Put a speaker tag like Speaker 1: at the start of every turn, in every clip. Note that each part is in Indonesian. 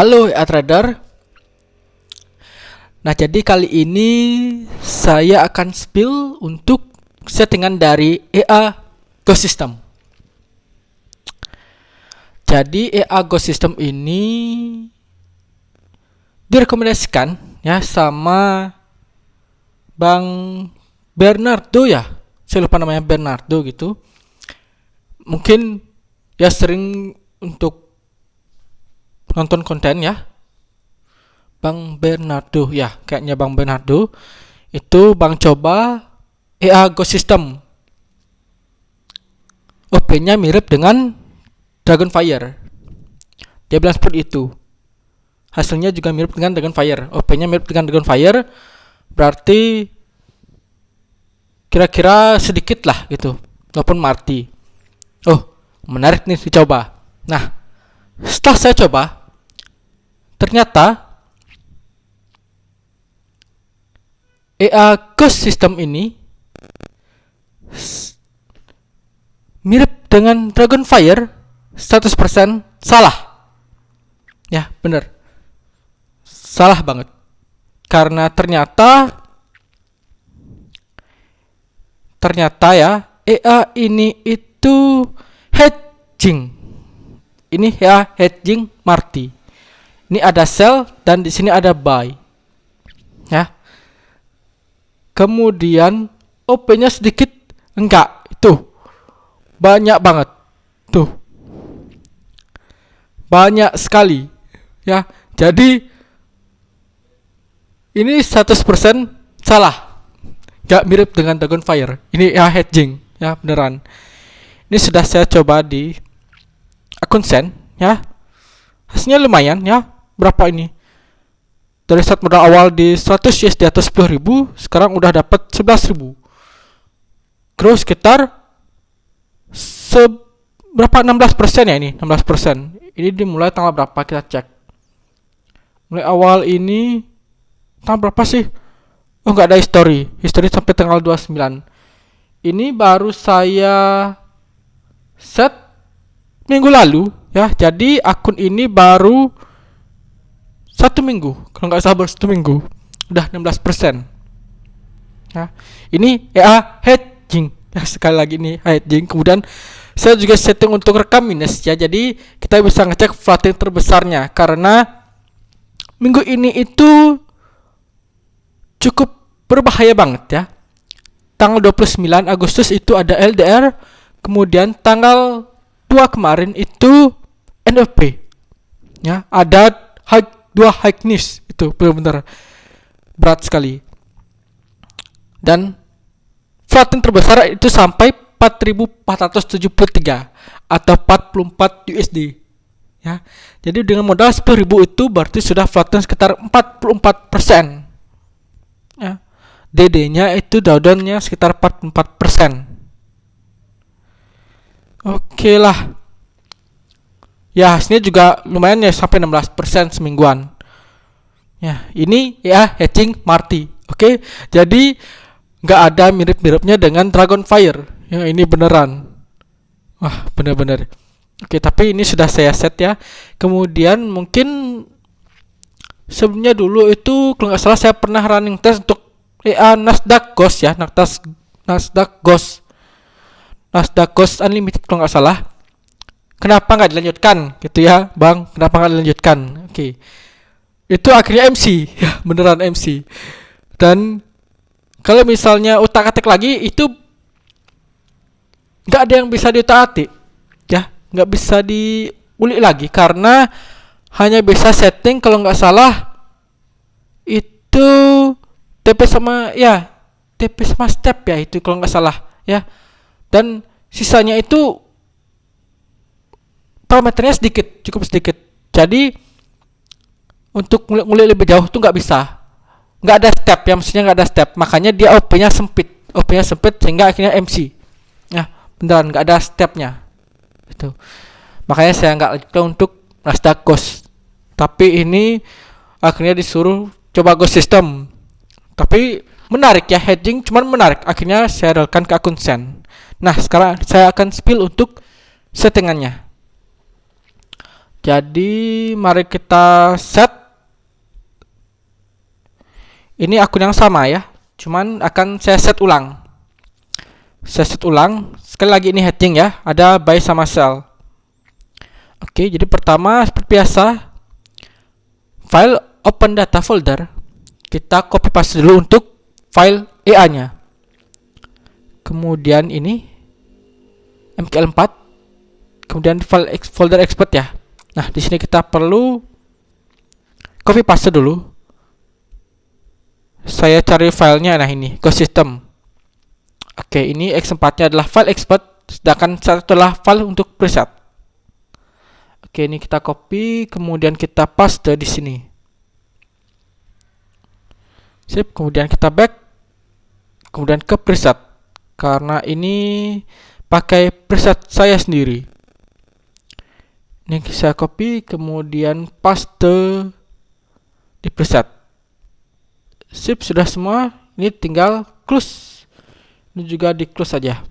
Speaker 1: Halo trader. Nah, jadi kali ini saya akan spill untuk settingan dari EA Ghost System. Jadi EA Ghost System ini direkomendasikan ya sama Bang Bernardo ya. Saya lupa namanya, Bernardo gitu. Mungkin ya sering untuk nonton konten ya. Bang Bernardo ya, kayaknya Bang Bernardo itu Bang coba EA Ghost System. OP-nya mirip dengan Dragonfire. Dia bilang seperti itu. Hasilnya juga mirip dengan Dragonfire. OP-nya mirip dengan Dragonfire. Berarti kira-kira sedikit lah gitu, walaupun mati. Oh, menarik nih dicoba. Nah, setelah saya coba, ternyata EA Ghost System ini mirip dengan Dragonfire 100% salah. Ya, bener. Salah banget. Karena ternyata ya EA ini itu hedging. Ini ya hedging Marty. Ini ada sell dan di sini ada buy. Ya. Kemudian OP-nya sedikit enggak, itu banyak banget. Tuh. Banyak sekali. Ya. Jadi ini 100% salah. Enggak mirip dengan Dragonfire. Ini ya hedging, ya beneran. Ini sudah saya coba di akun Sen, ya. Hasilnya lumayan ya. Berapa ini? Dari saat modal awal di 100 USD atau 10.000, sekarang udah dapat 11.000. Growth sekitar berapa, 16% ya ini, 16%. Ini dimulai tanggal berapa, kita cek. Mulai awal ini tanggal berapa sih? Oh, nggak ada history sampai tanggal 29. Ini baru saya set minggu lalu ya. Jadi akun ini baru 1 minggu, kalau nggak salah 1 minggu udah 16%. Ya, ini EA hedging ya, sekali lagi ini hedging. Kemudian saya juga setting untuk rekam minus ya, jadi kita bisa ngecek floating terbesarnya karena minggu ini itu cukup berbahaya banget ya. Tanggal 29 Agustus itu ada LDR, kemudian tanggal 2 kemarin itu NFP ya, ada dua high news, itu benar-benar berat sekali. Dan floating terbesar itu sampai 4.473 atau 44 USD ya. Jadi dengan modal 10.000 itu berarti sudah floating sekitar 44% ya. DD-nya itu drawdown-nya sekitar 44%. Oke lah. Ya, hasilnya juga lumayan ya, sampai 16% semingguan. Ya, ini ya hedging Marty. Oke, jadi nggak ada mirip-miripnya dengan Dragonfire. Ya, ini beneran. Wah, bener-bener. Oke, tapi ini sudah saya set ya. Kemudian mungkin sebelumnya dulu itu kalau nggak salah saya pernah running test untuk EA Nasdaq Ghost ya, Nasdaq Ghost Unlimited kalau nggak salah. Kenapa nggak dilanjutkan gitu ya, Bang? Kenapa nggak dilanjutkan? Oke. Itu akhirnya MC ya, beneran MC. Dan kalau misalnya utak-atik lagi itu nggak ada yang bisa diutak-atik ya, nggak bisa diulik lagi karena hanya bisa setting kalau nggak salah itu TP sama step ya, itu kalau nggak salah ya. Dan sisanya itu parameternya sedikit, cukup sedikit. Jadi untuk ngulik lebih jauh tuh nggak bisa, nggak ada step ya, maksudnya nggak ada step. Makanya dia OP-nya sempit sehingga akhirnya MC ya, beneran nggak ada stepnya itu. Makanya saya nggak lanjutkan untuk Nasdaq Ghost, tapi ini akhirnya disuruh coba Ghost System. Tapi menarik ya, hedging cuman menarik. Akhirnya saya relkan ke akun Sen. Nah, sekarang saya akan spill untuk settingannya. Jadi mari kita set. Ini akun yang sama ya, cuman akan saya set ulang. Sekali lagi ini heading ya, ada by sama sell. Oke, jadi pertama seperti biasa, file open data folder, kita copy paste dulu untuk file EA nya. Kemudian ini MKL4, kemudian file folder expert ya. Nah, di sini kita perlu copy paste dulu. Saya cari filenya, nah ini Ghost System. Oke, ini X4 nya adalah file expert, sedangkan satu adalah file untuk preset. Oke, ini kita copy, kemudian kita paste di sini. Sip, kemudian kita back, kemudian ke preset. Karena ini pakai preset saya sendiri. Ini saya copy, kemudian paste di preset. Sip, sudah semua. Ini tinggal close. Ini juga di close saja.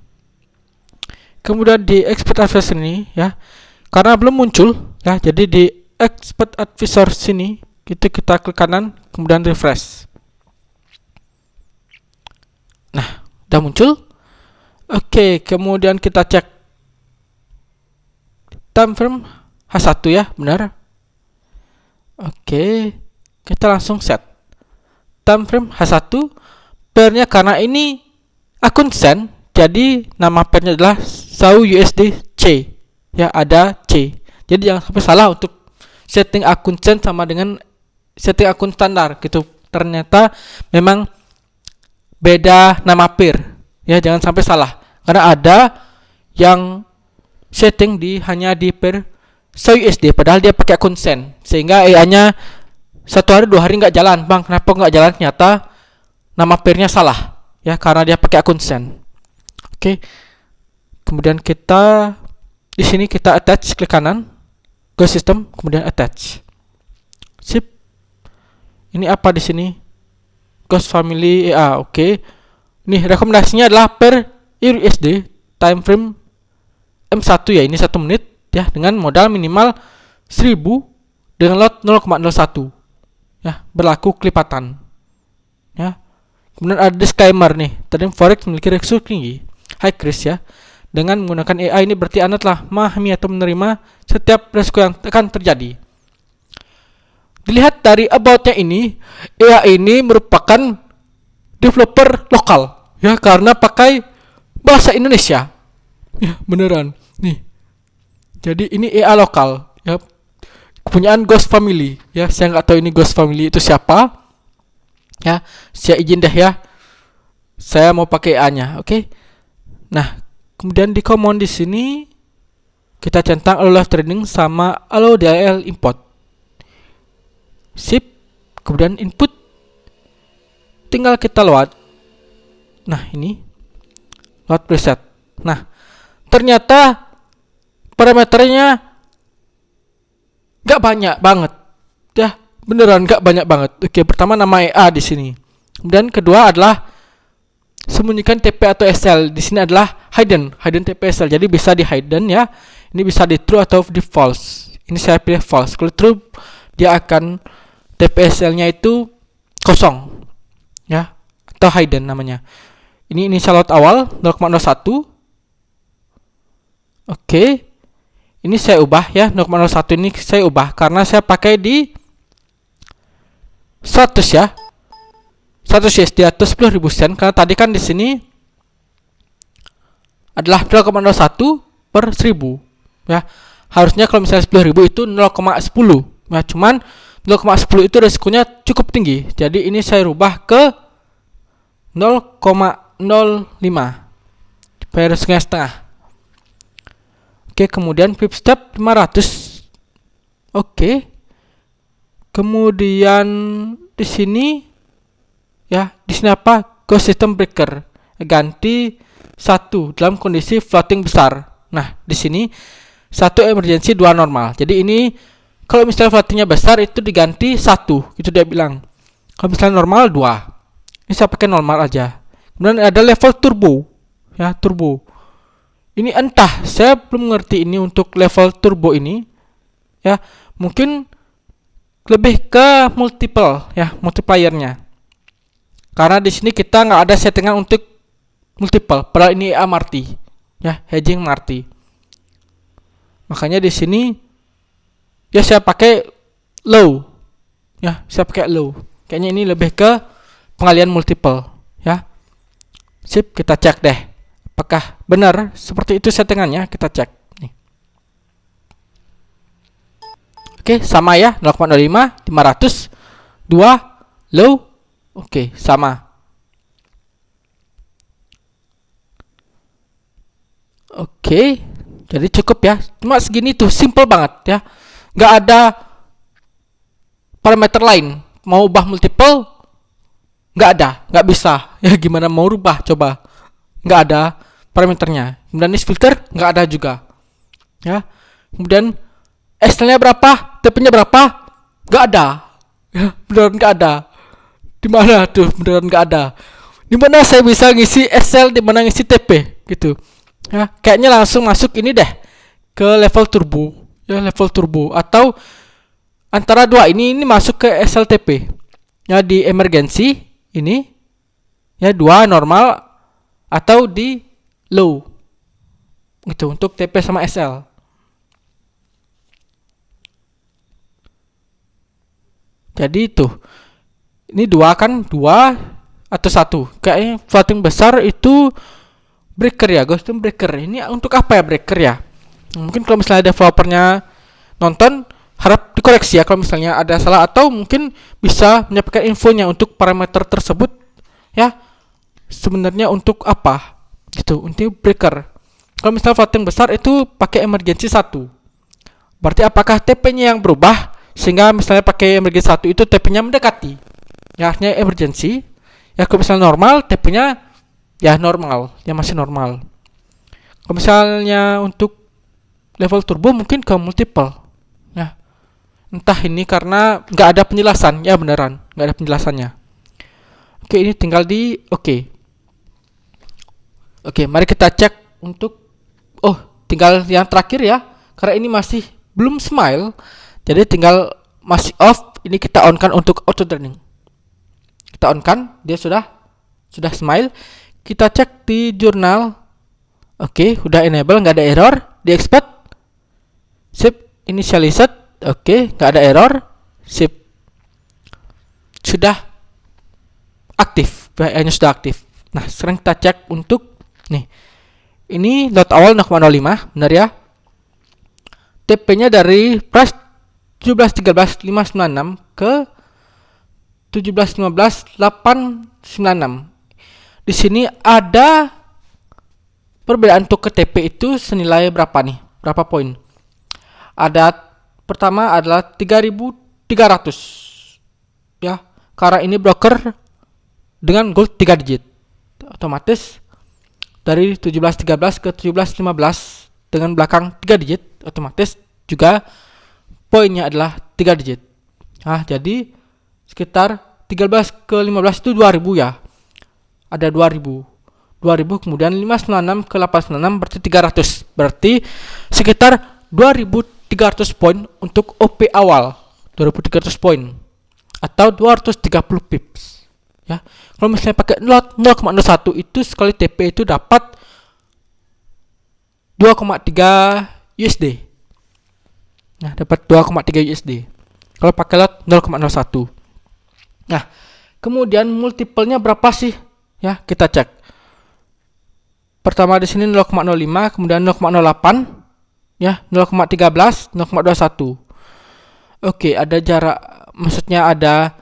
Speaker 1: Kemudian di expert advisor ini ya, karena belum muncul ya, jadi di expert advisor sini kita klik kanan, kemudian refresh. Nah, udah muncul. Oke, kemudian kita cek time frame H1 ya, benar. Oke, kita langsung set time frame H1 pairnya, karena ini akun send, jadi nama pairnya adalah SAU/USD C ya, ada C. Jadi jangan sampai salah untuk setting akun send sama dengan setting akun standar gitu. Ternyata memang beda nama pair ya, jangan sampai salah, karena ada yang setting hanya di pair SAU/USD padahal dia pakai akun send, sehingga EA nya 1 hari 2 hari nggak jalan. Bang, kenapa nggak jalan? Ternyata nama pairnya salah ya, karena dia pakai akun send. Oke, kemudian kita di sini kita attach, klik kanan, Ghost System, kemudian attach. Sip. Ini apa di sini? Ghost Family EA. Oke. Nih rekomendasinya adalah per USD time frame M1 ya, ini 1 menit ya, dengan modal minimal 1000 dengan lot 0,01 ya, berlaku kelipatan ya. Kemudian ada disclaimer nih, trading forex memiliki risiko tinggi, high risk ya. Dengan menggunakan AI ini berarti Anda telah memahami atau menerima setiap risiko yang akan terjadi. Dilihat dari about-nya ini, AI ini merupakan developer lokal ya, karena pakai bahasa Indonesia ya, beneran nih. Jadi ini AI lokal ya, kepunyaan Ghost Family ya. Saya nggak tahu ini Ghost Family itu siapa ya. Saya izin deh ya, saya mau pakai A-nya. Oke. Nah, kemudian di command di sini kita centang allow live trading sama allow DLL import. Sip. Kemudian input tinggal kita load. Nah, ini load preset. Nah, ternyata parameternya nggak banyak banget ya, beneran nggak banyak banget. Oke, pertama nama EA di sini, kemudian kedua adalah sembunyikan TP atau SL. Di sini adalah hidden TP SL, jadi bisa di hidden ya. Ini bisa di true atau di false. Ini saya pilih false. Kalau true dia akan TP SL nya itu kosong ya, atau hidden namanya. Ini initial load awal 0,01. Oke. Ini saya ubah ya, 0,01 ini saya ubah karena saya pakai di 100 ya. 100 USD atau 10.000 sen, karena tadi kan di sini adalah 0,01 per 1000 ya. Harusnya kalau misalnya 10.000 itu 0,10 ya, cuman 0,10 itu resikonya cukup tinggi. Jadi ini saya rubah ke 0,05 per setengah. Oke, kemudian pip step 500. Oke. Kemudian di sini ya, di sini apa? Ghost System Breaker. Ganti 1 dalam kondisi floating besar. Nah, di sini 1 emergency, 2 normal. Jadi ini kalau misalnya floatingnya besar itu diganti 1, itu dia bilang. Kalau misalnya normal 2. Ini saya pakai normal aja. Kemudian ada level turbo. Ya, turbo. Ini entah, saya belum ngerti ini untuk level turbo ini. ya, mungkin lebih ke multiple ya, multipliernya. Karena di sini kita nggak ada settingan untuk multiple, padahal ini marti ya, hedging marti. Makanya di sini ya saya pakai low ya, saya pakai low. Kayaknya ini lebih ke pengalian multiple ya. Sip, kita cek deh apakah benar seperti itu settingannya. Kita cek nih. Oke, sama ya, 0,05, 500, 2 low. Oke, sama. Oke, jadi cukup ya. Cuma segini tuh, simple banget ya. Nggak ada parameter lain. Mau ubah multiple, nggak ada, nggak bisa. Ya gimana mau rubah coba? Nggak ada parameternya. Kemudian list filter nggak ada juga. Ya. Kemudian SL-nya berapa, TP-nya berapa? Nggak ada. Ya, beneran nggak ada. Di mana tuh beneran nggak ada? Di mana saya bisa ngisi SL, di mana ngisi TP gitu. Ya, kayaknya langsung masuk ini deh ke level turbo. Ya, level turbo atau antara dua ini masuk ke SLTP. Ya, di emergency ini ya 2 normal atau di low. Gitu untuk TP sama SL. Jadi itu. Ini 2 kan, 2 atau 1. Kayaknya floating besar itu breaker ya, ghosting breaker. Ini untuk apa ya breaker ya? Mungkin kalau misalnya developernya nonton, harap dikoreksi ya kalau misalnya ada salah, atau mungkin bisa menyampaikan infonya untuk parameter tersebut ya, sebenarnya untuk apa gitu, untuk breaker. Kalau misalnya floating besar itu pakai emergency 1, berarti apakah TP-nya yang berubah sehingga misalnya pakai emergency 1 itu TP-nya mendekati ya, artinya emergency ya. Kalau misalnya normal, TP-nya ya normal, ya masih normal. Kalau misalnya untuk level turbo mungkin ke multiple ya. Entah ini karena nggak ada penjelasan ya, beneran nggak ada penjelasannya. Oke, ini tinggal di oke. Oke, mari kita cek untuk tinggal yang terakhir ya, karena ini masih belum smile, jadi tinggal masih off. Ini kita on kan untuk auto training. Kita on kan, dia sudah smile. Kita cek di jurnal. Oke, udah enable, nggak ada error. Di export, sip, initialized. Oke, nggak ada error. Sip, sudah aktif. Hanya sudah aktif. Nah, sekarang kita cek untuk nih. Ini load awal 0,05, benar ya. TP-nya dari price 17.13.596 ke 17.15.896. Di sini ada perbedaan untuk ke TP itu senilai berapa nih? Berapa poin? Ada pertama adalah 3.300 ya, karena ini broker dengan gold 3 digit. Otomatis dari 17.13 ke 17.15 dengan belakang 3 digit, otomatis juga poinnya adalah 3 digit. Nah, jadi sekitar 13 ke 15 itu 2000 ya. Ada 2000, kemudian 596 ke 896 berarti 300. Berarti sekitar 2300 poin untuk OP awal. 2300 poin atau 230 pips ya. Kalau misalnya pakai lot 0,01 itu sekali TP itu dapat 2,3 USD. Nah, dapat 2,3 USD kalau pakai lot 0,01. Nah, kemudian multiple-nya berapa sih? Ya, kita cek. Pertama di sini 0,05, kemudian 0,08, ya, 0,13, 0,21. Oke, ada jarak, maksudnya ada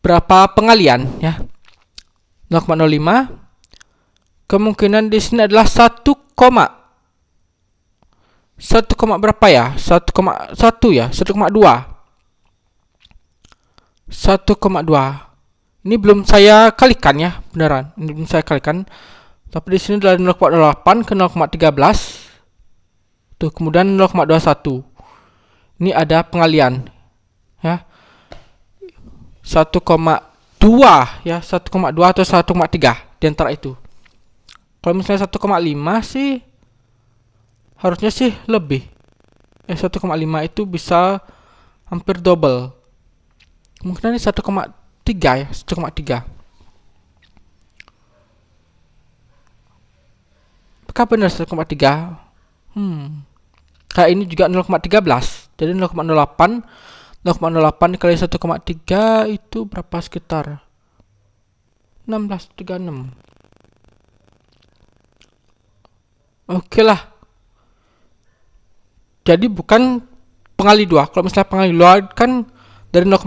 Speaker 1: berapa pengalian ya? 0,05. Kemungkinan di sini adalah 1, berapa ya? 1,1 ya, 1,2. 1,2. Ini belum saya kalikan ya, beneran. Ini belum saya kalikan. Tapi di sini dari 0,08 ke 0,13. Tuh, kemudian 0,21. Ini ada pengalian. Ya. 1,2 ya, 1,2 atau 1,3 di antara itu. Kalau misalnya 1,5 sih harusnya sih lebih. 1,5 itu bisa hampir double. Kemungkinan ini 1,3 ya, 1,3. Apakah benar 1,3? Kayak ini juga 0,13. Jadi 0,08 dikali 1,3 itu berapa, sekitar 16,36. Oke lah. Jadi bukan pengali 2. Kalau misalnya pengali 2 kan dari 0,05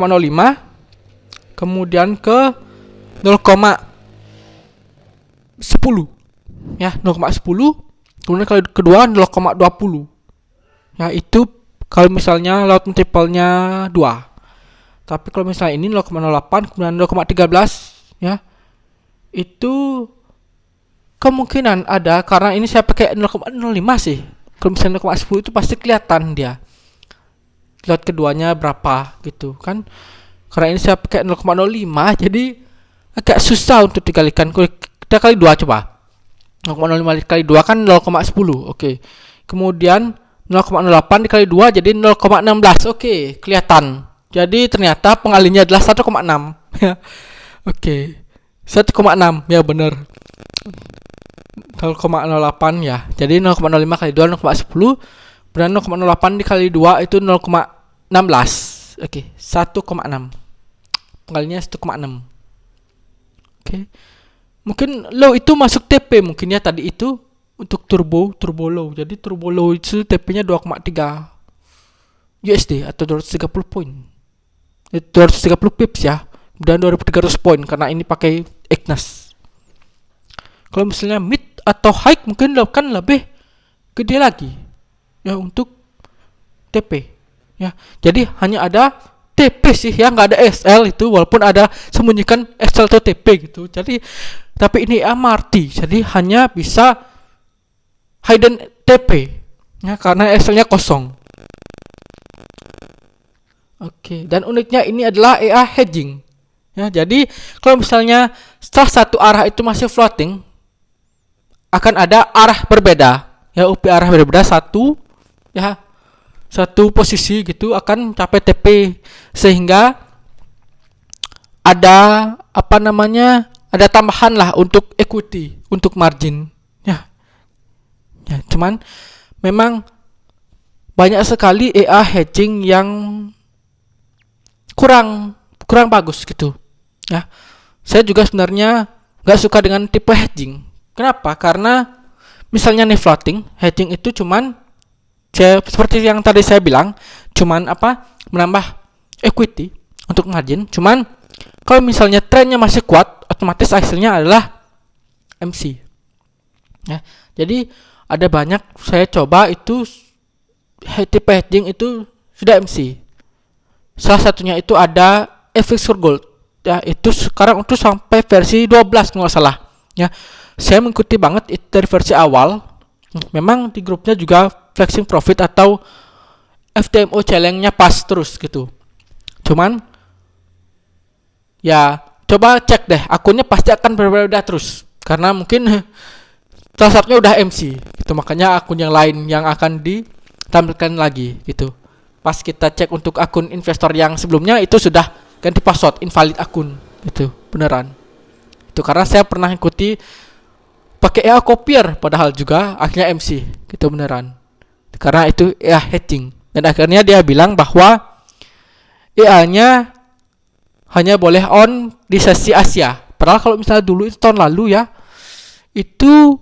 Speaker 1: kemudian ke 0,10 ya, 0,10 kemudian kali kedua 0,20 ya, itu kalau misalnya laut multiple-nya 2. Tapi kalau misalnya ini 0,08 kemudian 0,13 ya, itu kemungkinan ada karena ini saya pakai 0,05 sih. Kalau misalnya 0,10 itu pasti kelihatan dia laut keduanya berapa gitu kan. Karena ini saya pakai 0,05 jadi agak susah untuk dikalikan. Kita kali 2 coba. 0,05 dikali 2 kan 0,10. Oke. Kemudian 0,08 dikali 2 jadi 0,16. Oke, kelihatan. Jadi ternyata pengalinya adalah 1,6. Oke. 1,6 ya, benar. 0,08 ya. Jadi 0,05 kali 2 0,10. Dan 0,08 dikali 2 itu 0,16. Oke, 1,6. Pengalinya 1,6. Oke. Mungkin low itu masuk TP mungkin ya tadi itu untuk turbo low. Jadi turbo low itu TP-nya 2,3 USD atau 230 poin. 230 pips ya. Dan 2300 poin karena ini pakai Ignis. Kalau misalnya mid atau high mungkin kan lebih gede lagi ya untuk TP ya. Jadi hanya ada TP sih ya, nggak ada SL itu, walaupun ada sembunyikan SL atau TP gitu. Jadi tapi ini MRT, jadi hanya bisa hidden TP ya karena SL-nya kosong. Oke, dan uniknya ini adalah EA hedging ya. Jadi kalau misalnya setelah satu arah itu masih floating, akan ada arah berbeda ya, UP arah berbeda satu ya, satu posisi gitu akan capai TP, sehingga ada apa namanya, ada tambahan lah untuk equity, untuk margin ya. Ya, cuman memang banyak sekali EA hedging yang kurang bagus gitu ya. Saya juga sebenarnya nggak suka dengan tipe hedging. Kenapa? Karena misalnya nih floating hedging itu cuman seperti yang tadi saya bilang, cuman menambah equity untuk margin. Cuman kalau misalnya trennya masih kuat, otomatis hasilnya adalah MC ya. Jadi ada banyak saya coba itu tipe hedging itu sudah MC. Salah satunya itu ada FX for Gold ya, itu sekarang untuk sampai versi 12 nggak salah ya. Saya mengikuti banget itu dari versi awal. Memang di grupnya juga flexing profit atau FTMO challenge-nya pas terus gitu. Cuman ya coba cek deh, akunnya pasti akan berbeda terus karena mungkin salah satunya udah MC gitu, makanya akun yang lain yang akan ditampilkan lagi gitu. Pas kita cek untuk akun investor yang sebelumnya itu sudah ganti password, invalid akun gitu, beneran. Itu karena saya pernah ikuti pakai EA copier padahal juga akhirnya MC gitu, beneran. Karena itu EA hedging, dan akhirnya dia bilang bahwa EA-nya hanya boleh on di sesi Asia. Padahal kalau misalnya dulu itu tahun lalu ya, itu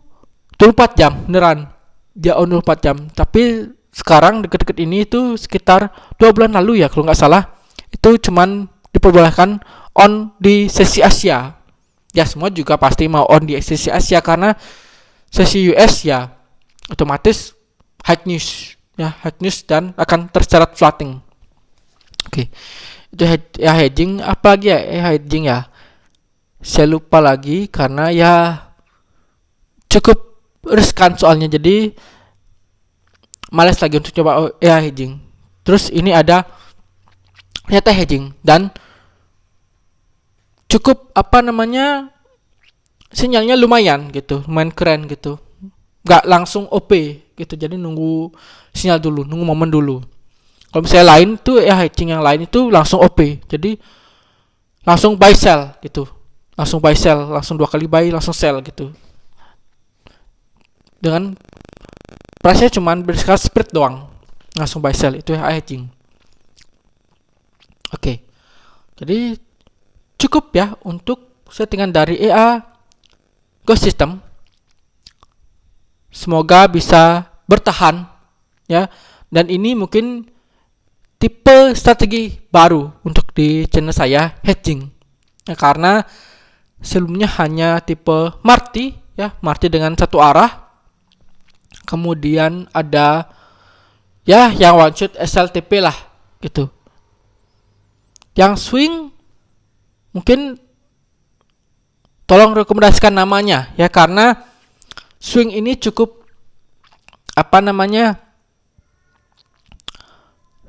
Speaker 1: 24 jam beneran dia on 24 jam. Tapi sekarang deket-deket ini itu sekitar 2 bulan lalu ya kalau nggak salah, itu cuman diperbolehkan on di sesi Asia. Ya semua juga pasti mau on di sesi Asia karena sesi US ya otomatis high news ya, high news dan akan tercatat floating. Oke. Itu ya hedging, apa lagi ya hedging ya, saya lupa lagi karena ya cukup riskan soalnya, jadi malas lagi untuk coba hedging. Terus ini ada ternyata hedging dan cukup sinyalnya lumayan gitu, lumayan keren gitu, nggak langsung OP gitu. Jadi nunggu sinyal dulu, nunggu momen dulu. Kalau misalnya lain tuh ya hedging yang lain itu langsung OP. Jadi langsung buy sell gitu. Langsung buy sell, langsung 2 kali buy, langsung sell gitu. Dengan price-nya cuman berskala spread doang. Langsung buy sell itu ya hedging. Oke. Jadi cukup ya untuk settingan dari EA Ghost System. Semoga bisa bertahan ya. Dan ini mungkin tipe strategi baru untuk di channel saya, hedging. Ya, karena sebelumnya hanya tipe Marty ya, Marty dengan satu arah. Kemudian ada ya yang one shot SLTP lah gitu. Yang swing mungkin tolong rekomendasikan namanya ya, karena swing ini cukup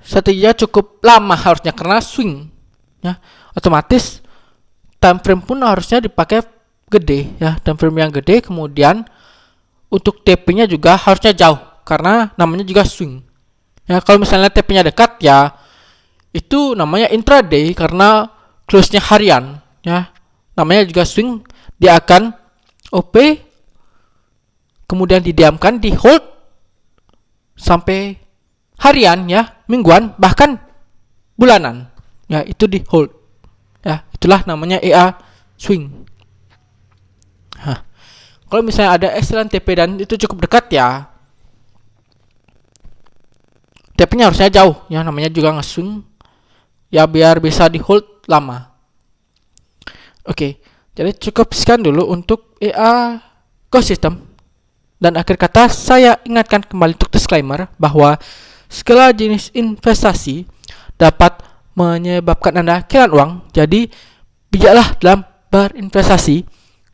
Speaker 1: strateginya cukup lama harusnya, karena swing ya otomatis time frame pun harusnya dipakai gede ya, time frame yang gede. Kemudian untuk TP-nya juga harusnya jauh karena namanya juga swing ya. Kalau misalnya TP-nya dekat ya itu namanya intraday karena close-nya harian ya, namanya juga swing. Dia akan OP kemudian didiamkan, di hold sampai harian ya, mingguan, bahkan bulanan ya, itu di hold ya. Itulah namanya EA swing. Kalau misalnya ada excellent TP dan itu cukup dekat ya, TP-nya harusnya jauh ya, namanya juga nge-swing ya, biar bisa di hold lama. Oke, jadi cukup sekian dulu untuk EA Ghost System. Dan akhir kata saya ingatkan kembali untuk disclaimer bahwa segala jenis investasi dapat menyebabkan Anda kehilangan uang. Jadi bijaklah dalam berinvestasi.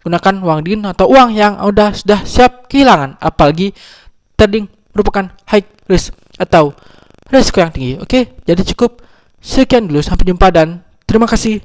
Speaker 1: Gunakan uang dingin atau uang yang sudah siap kehilangan, apalagi trading merupakan high risk atau risiko yang tinggi. Oke, jadi cukup sekian dulu, sampai jumpa dan terima kasih.